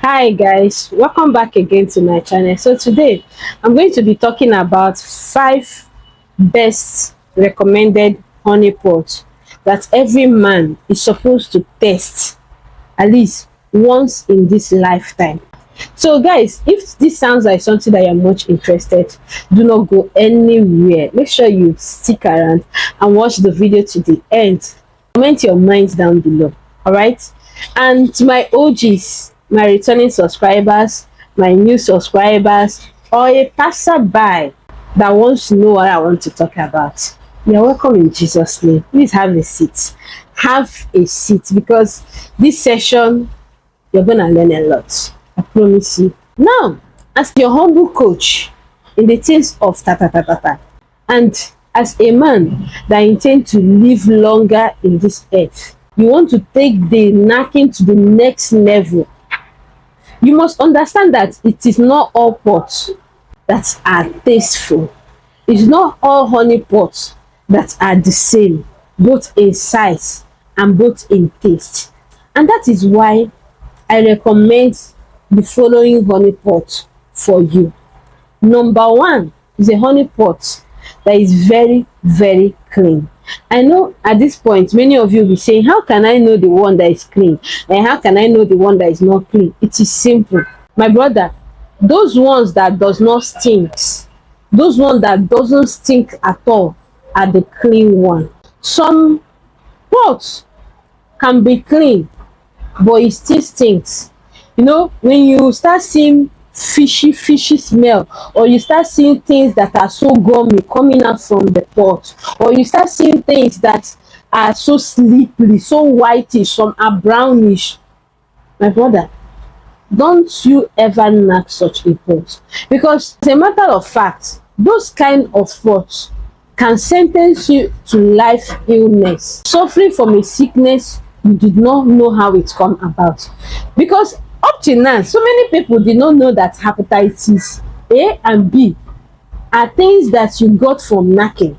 Hi guys, welcome back again to my channel. So today I'm going to be talking about 5 best recommended honey pots that every man is supposed to test at least once in this lifetime. So guys, if this sounds like something that you're much interested, do not go anywhere. Make sure you stick around and watch the video to the end. Comment your minds down below. All right, and to my OGs, my returning subscribers, my new subscribers, or a passerby that wants to know what I want to talk about, you're welcome in Jesus' name. Please have a seat. Have a seat, because this session you're gonna learn a lot. I promise you. Now, as your humble coach in the things of and as a man that intend to live longer in this earth, you want to take the knacking to the next level. You must understand that it is not all pots that are tasteful. It's not all honey pots that are the same, both in size and both in taste. And that is why I recommend the following honey pot for you. Number one is a honey pot that is very, very clean. I know at this point many of you will be saying, how can I know the one that is clean, and how can I know the one that is not clean? It is simple, my brother. Those ones that does not stink, those ones that doesn't stink at all, are the clean one. Some pots can be clean but it still stinks. You know, when you start seeing fishy smell, or you start seeing things that are so gummy coming out from the pot, or you start seeing things that are so slippery, so whitish, some are brownish, my brother, don't you ever knack such a pot, because as a matter of fact, those kind of pots can sentence you to life illness, suffering from a sickness you did not know how it come about. Because up till now, so many people did not know that hepatitis A and B are things that you got from knacking,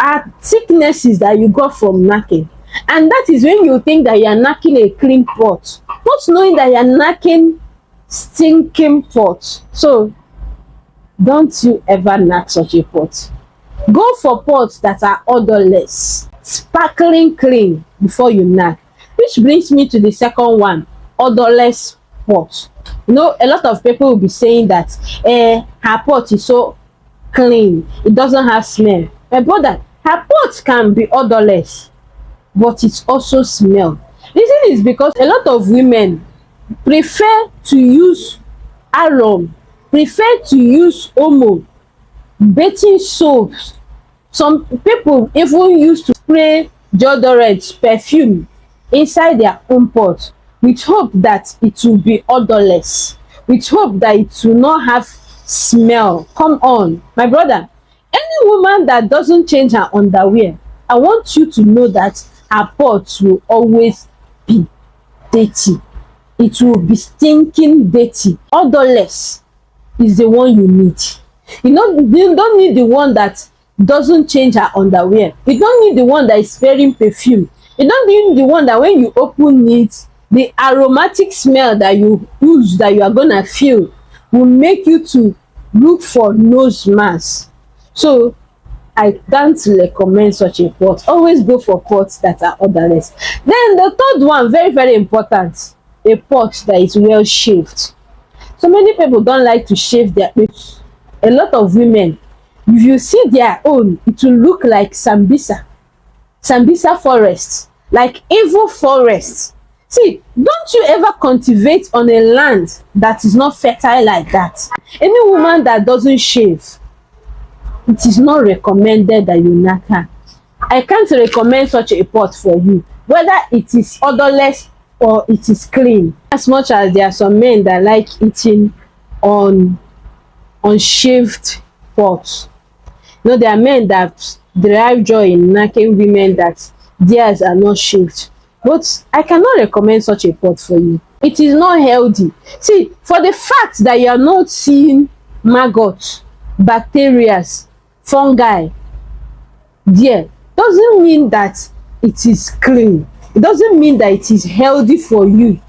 are sicknesses that you got from knacking. And that is when you think that you are knacking a clean pot, not knowing that you are knacking stinking pot. So don't you ever knack such a pot. Go for pots that are odorless, sparkling clean before you knack. Which brings me to the second one, odorless pot. You know, a lot of people will be saying that her pot is so clean, it doesn't have smell. My brother, her pot can be odorless, but it also smell. Reason is because a lot of women prefer to use arom, prefer to use omo, bathing soaps. Some people even used to spray deodorant, perfume inside their own pot, with hope that it will be odorless, with hope that it will not have smell. Come on, my brother, any woman that doesn't change her underwear, I want you to know that her pot will always be dirty. It will be stinking dirty. Odorless is the one you need. You don't need the one that doesn't change her underwear. You don't need the one that is wearing perfume. You don't need the one that when you open it, the aromatic smell that you use, that you are gonna feel, will make you to look for nose mask. So I can't recommend such a pot. Always go for pots that are odorless. Then the third one, very, very important, a pot that is well shaved. So many people don't like to shave their face. A lot of women, if you see their own, it will look like Sambisa forest, like evil forest. See, don't you ever cultivate on a land that is not fertile like that. Any woman that doesn't shave, it is not recommended that you knack her. I can't recommend such a pot for you, whether it is odorless or it is clean. As much as there are some men that like eating on unshaved pots, you know, there are men that derive joy in knacking women that theirs are not shaved. But I cannot recommend such a pot for you. It is not healthy. See, for the fact that you are not seeing maggots, bacteria, fungi there, doesn't mean that it is clean. It doesn't mean that it is healthy for you.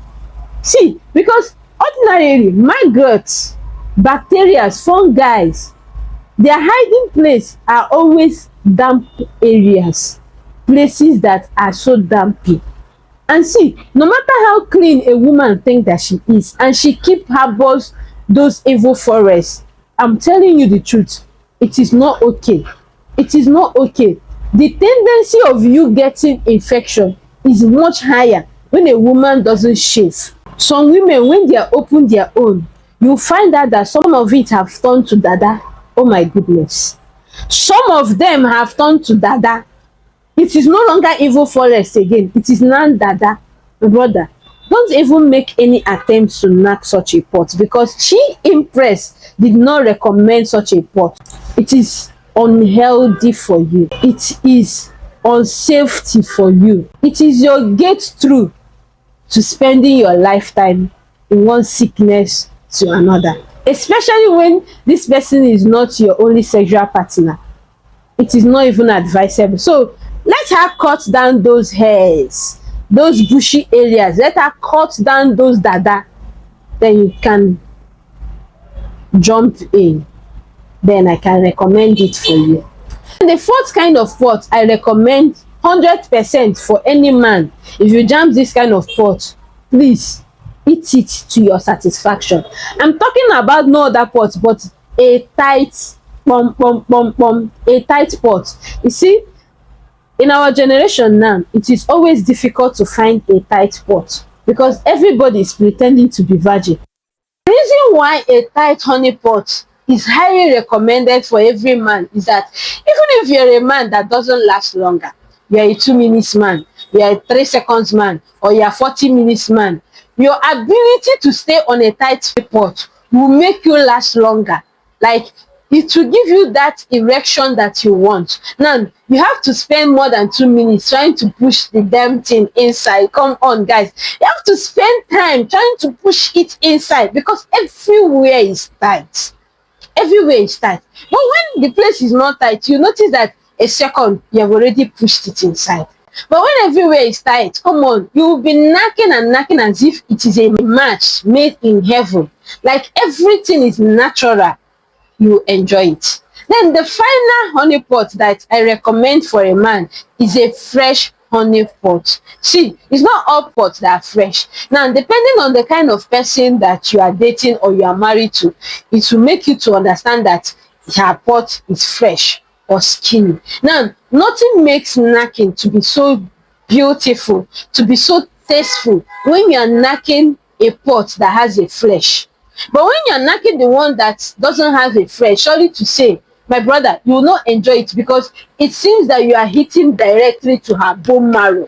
See, because Ordinarily, maggots, bacteria, fungi, their hiding place are always damp areas, places that are so dampy. And see, no matter how clean a woman think that she is, and she keep harbors those evil forests, I'm telling you the truth, it is not okay. It is not okay. The tendency of you getting infection is much higher when a woman doesn't shave. Some women, when they are open their own, you find out that some of it have turned to dada. Oh my goodness. Some of them have turned to dada. It is no longer evil forest again. It is now dada. My brother, don't even make any attempt to knack such a pot, because Chi Impress did not recommend such a pot. It is unhealthy for you. It is unsafety for you. It is your gate through to spending your lifetime in one sickness to another, especially when this person is not your only sexual partner. It is not even advisable. So let her cut down those hairs, those bushy areas. Let her cut down those dada. Then you can jump in. Then I can recommend it for you. And the fourth kind of pot I recommend 100% for any man. If you jam this kind of pot, please eat it to your satisfaction. I'm talking about no other pot but a tight a tight pot. You see, in our generation now, it is always difficult to find a tight pot because everybody is pretending to be virgin. The reason why a tight honey pot is highly recommended for every man is that even if you're a man that doesn't last longer, you're a 2 minutes man, you're a 3 seconds man, or you're a 40 minutes man, your ability to stay on a tight pot will make you last longer. Like, it will give you that erection that you want. Now, you have to spend more than 2 minutes trying to push the damn thing inside. Come on, guys. You have to spend time trying to push it inside because everywhere is tight. Everywhere is tight. But when the place is not tight, you notice that a second, you have already pushed it inside. But when everywhere is tight, come on, you will be knocking and knocking as if it is a match made in heaven. Like everything is natural. You enjoy it. Then the final honey pot that I recommend for a man is a fresh honey pot. See, it's not all pots that are fresh. Now, depending on the kind of person that you are dating or you are married to, it will make you to understand that her pot is fresh or skinny. Now, nothing makes knacking to be so beautiful, to be so tasteful when you are knacking a pot that has a flesh. But when you're knacking the one that doesn't have a flesh, sorry to say, my brother, you will not enjoy it because it seems that you are hitting directly to her bone marrow.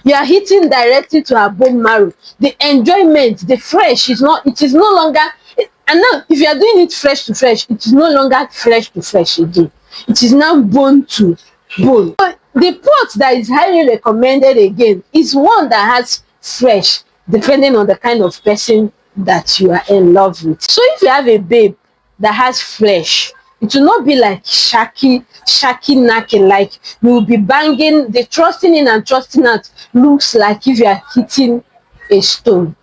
You are hitting directly to her bone marrow. The enjoyment, the fresh is not, it is no longer, and now if you are doing it fresh to fresh, it is no longer fresh to fresh again. It is now bone to bone. But the pot that is highly recommended again is one that has fresh, depending on the kind of person that you are in love with. So if you have a babe that has flesh, it will not be like shaky knacking, like you will be banging, the thrusting in and thrusting out looks like if you are hitting a stone.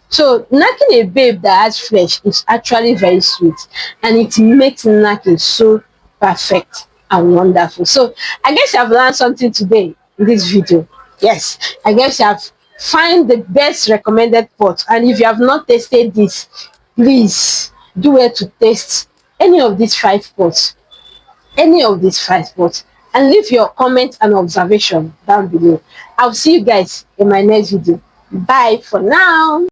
So knacking a babe that has flesh is actually very sweet and it makes knacking so perfect and wonderful. So I guess you have learned something today in this video. Yes, I guess you have find the best recommended pot, and if you have not tasted this, please do well to taste any of these 5 pots, and leave your comment and observation down below. I'll see you guys in my next video. Bye for now.